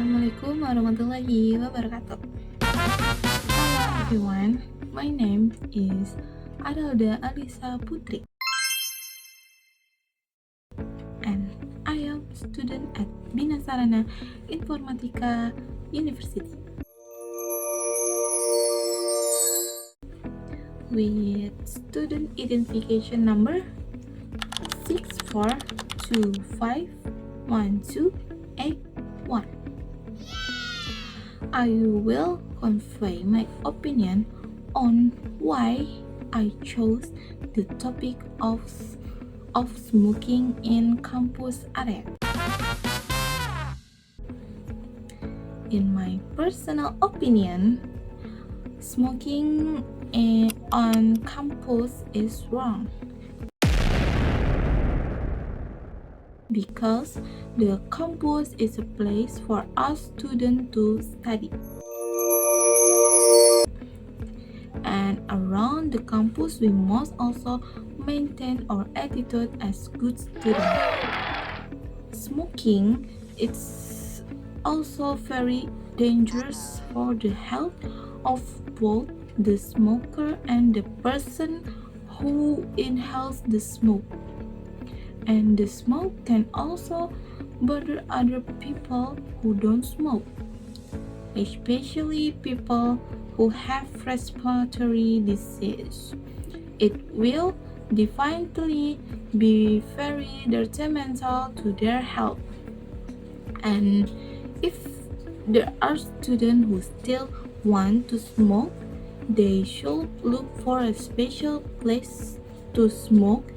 Assalamualaikum warahmatullahi wabarakatuh. Hello everyone, my name is Arelda Alisa Putri, and I am a student at BINA SARANA INFORMATIKA University with student identification number 6425128. I will convey my opinion on why I chose the topic of smoking in campus area. In my personal opinion, smoking on campus is wrong because the campus is a place for us students to study. And around the campus, we must also maintain our attitude as good students. Smoking is also very dangerous for the health of both the smoker and the person who inhales the smoke. And the smoke can also bother other people who don't smoke, especially people who have respiratory disease. It will definitely be very detrimental to their health. And if there are students who still want to smoke, they should look for a special place to smoke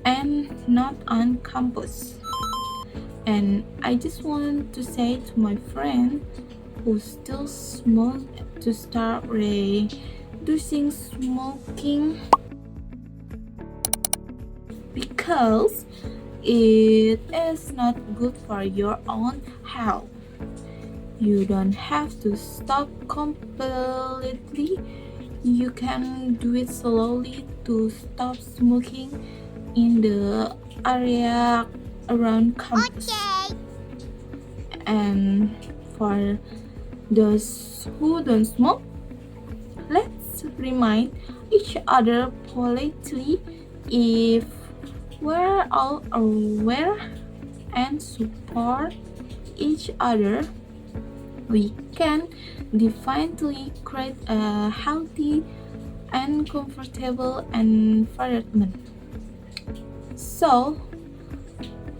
and not on campus. And I just want to say to my friend who still smoke to start reducing smoking because it is not good for your own health. You don't have to stop completely. You can do it slowly to stop smoking in the area around campus. Okay. And for those who don't smoke, let's remind each other politely. If we're all aware and support each other, we can definitely create a healthy and comfortable environment. So,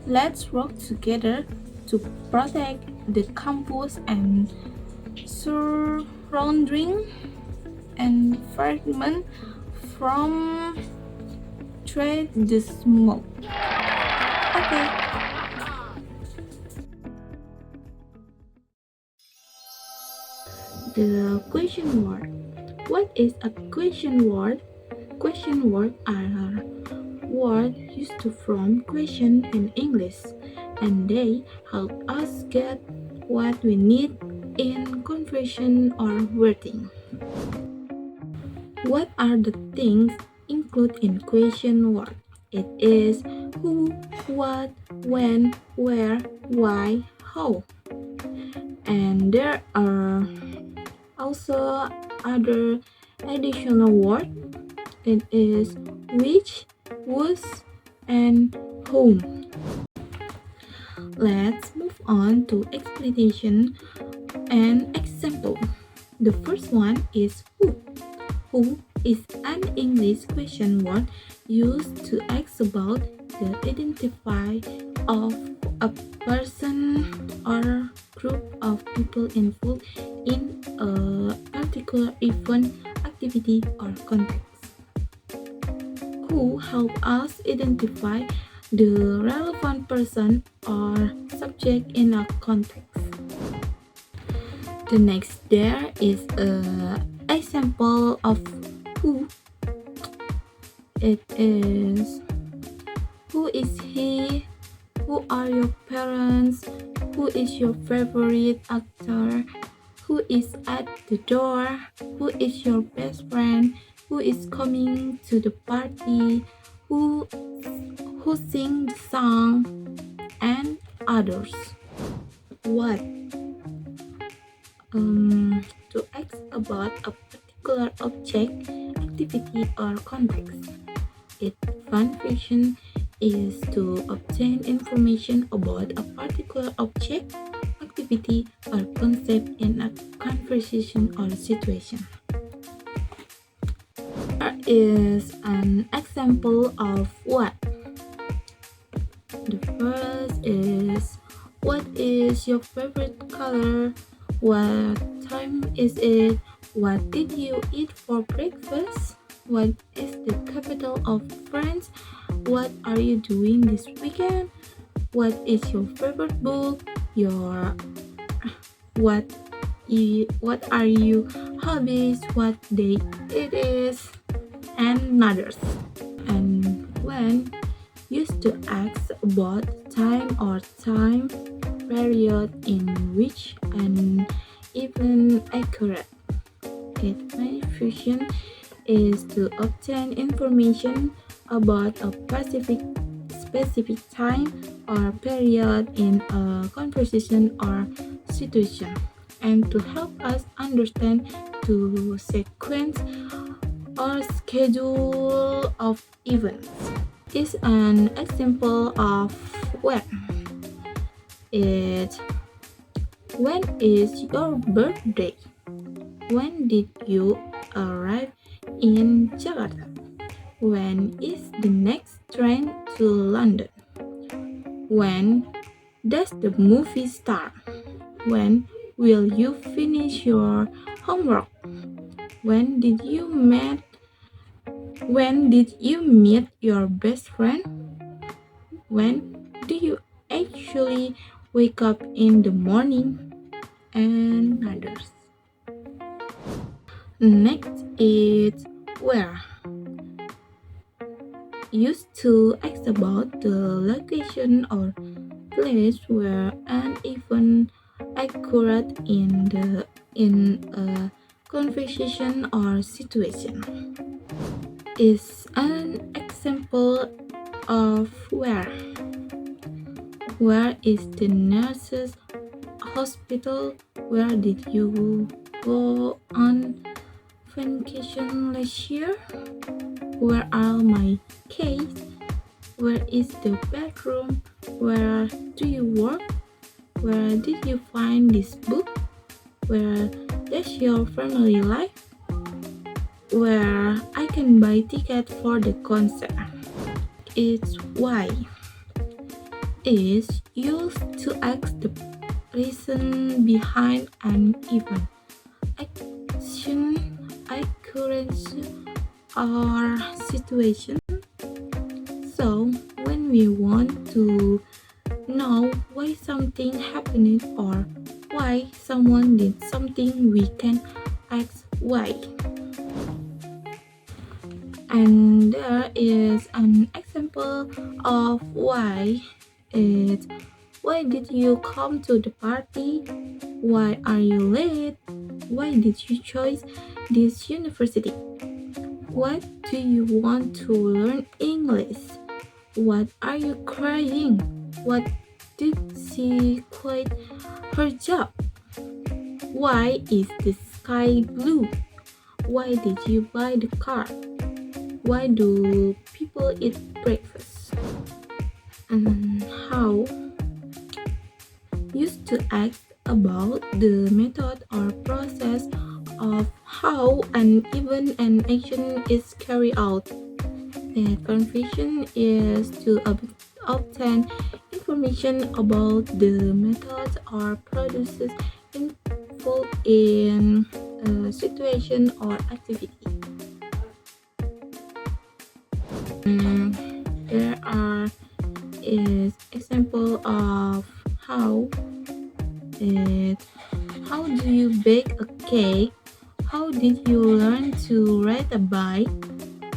let's work together to protect the campus and surrounding environment from the smoke. Okay. The question word. What is a question word? Question words are words used to form question in English, and they help us get what we need in conversation or wording. What are the things included in question word? It is who, what, when, where, why, how. And there are also other additional words. It is which, whose, and whom. Let's move on to explanation and example. The first one is who. Who is an English question word used to ask about the identify of a person or group of people involved in a particular event, activity, or context. Who help us identify the relevant person or subject in a context. The next there is an example of who. It is who is he, who are your parents, who is your favorite actor, who is at the door, who is your best friend, who is coming to the party, who sing the song, and others. What? to ask about a particular object, activity, or context. Its function is to obtain information about a particular object, activity, or concept in a conversation or situation. Here is an example of what. The first is, what is your favorite color? What time is it? What did you eat for breakfast? What is the capital of France? What are you doing this weekend? What is your favorite book? What are your hobbies? What day it is? And others. And when used to ask about time or time period in which an event occurred. Its main function is to obtain information about a specific time or period in a conversation or situation, and to help us understand the sequence or schedule of events. Is an example of when. It When is your birthday? When did you arrive in Jakarta? When is the next train to London? When does the movie start? When will you finish your homework? When did you meet your best friend? When do you actually wake up in the morning? And others. Next is where. Used to ask about the location or place where an event occurred in a conversation or situation. Is an example of where. Where is the nurse's hospital? Where did you go on vacation last year? Where are my keys? Where is the bedroom? Where do you work? Where did you find this book? Where does your family live? Where I can buy ticket for the concert. It's why. Is used to ask the reason behind an event, action, occurrence, or situation. So, when we want to know why something happened or why someone did something, we can ask why. And there is an example of why. It's, why did you come to the party? Why are you late? Why did you choose this university? What do you want to learn English? What are you crying? What did she quit her job? Why is the sky blue? Why did you buy the car? Why do people eat breakfast? And how. Used to ask about the method or process of how an event and action is carried out. The confusion is to obtain information about the methods or processes involved in a situation or activity. There is example of how. How do you bake a cake? How did you learn to ride a bike?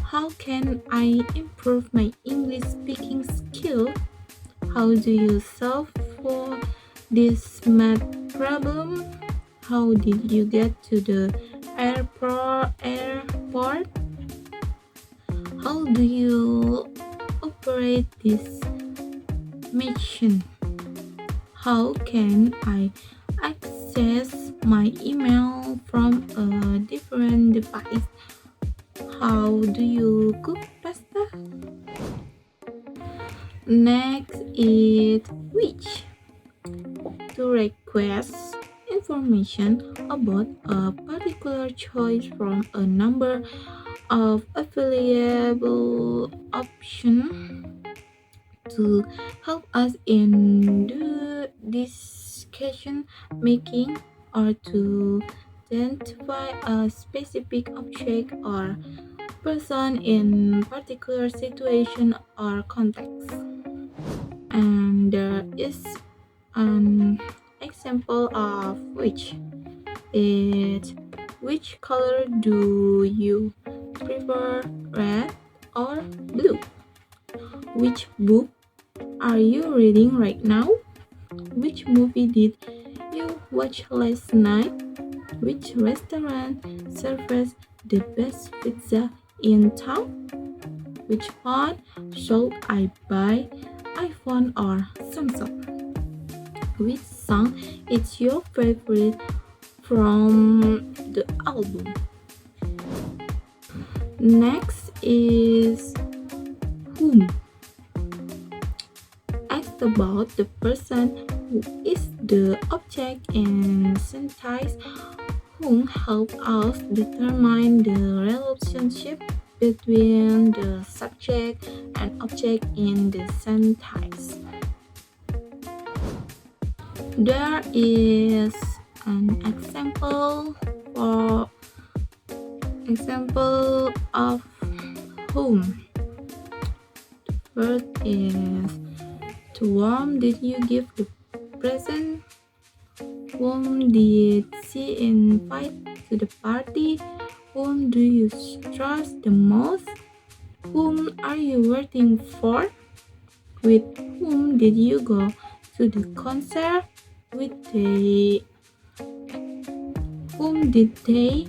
How can I improve my English speaking skill? How do you solve for this math problem? How did you get to the airport? How do you operate this machine? How can I access my email from a different device. How do you cook pasta? Next is which. To request information about a particular choice from a number of available options to help us in the decision making or to identify a specific object or person in particular situation or context. And there is an example of which color do you prefer, red or blue? Which book are you reading right now? Which movie did you watch last night? Which restaurant serves the best pizza in town? Which phone should I buy, iPhone or Samsung? Which song is your favorite from the album? Next is whom. Ask about the person who is the object and sentence whom help us determine the relationship between the subject and object in the sentence. There is an example of whom. First is to whom did you give the present? Whom did she invite to the party? Whom do you trust the most? Whom are you waiting for? With whom did you go to the concert? Whom did they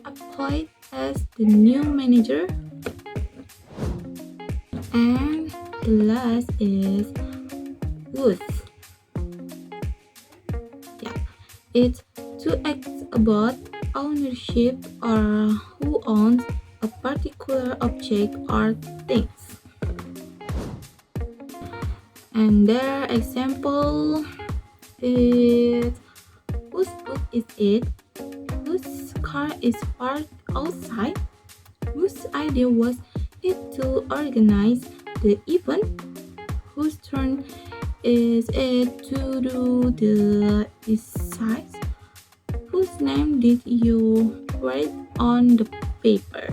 appoint as the new manager? And the last is whose. It's to ask about ownership or who owns a particular object or things. And their example is whose book is it? Whose car is parked outside? Whose idea was it to organize the event? Whose turn is it to do the exercise? Whose name did you write on the paper?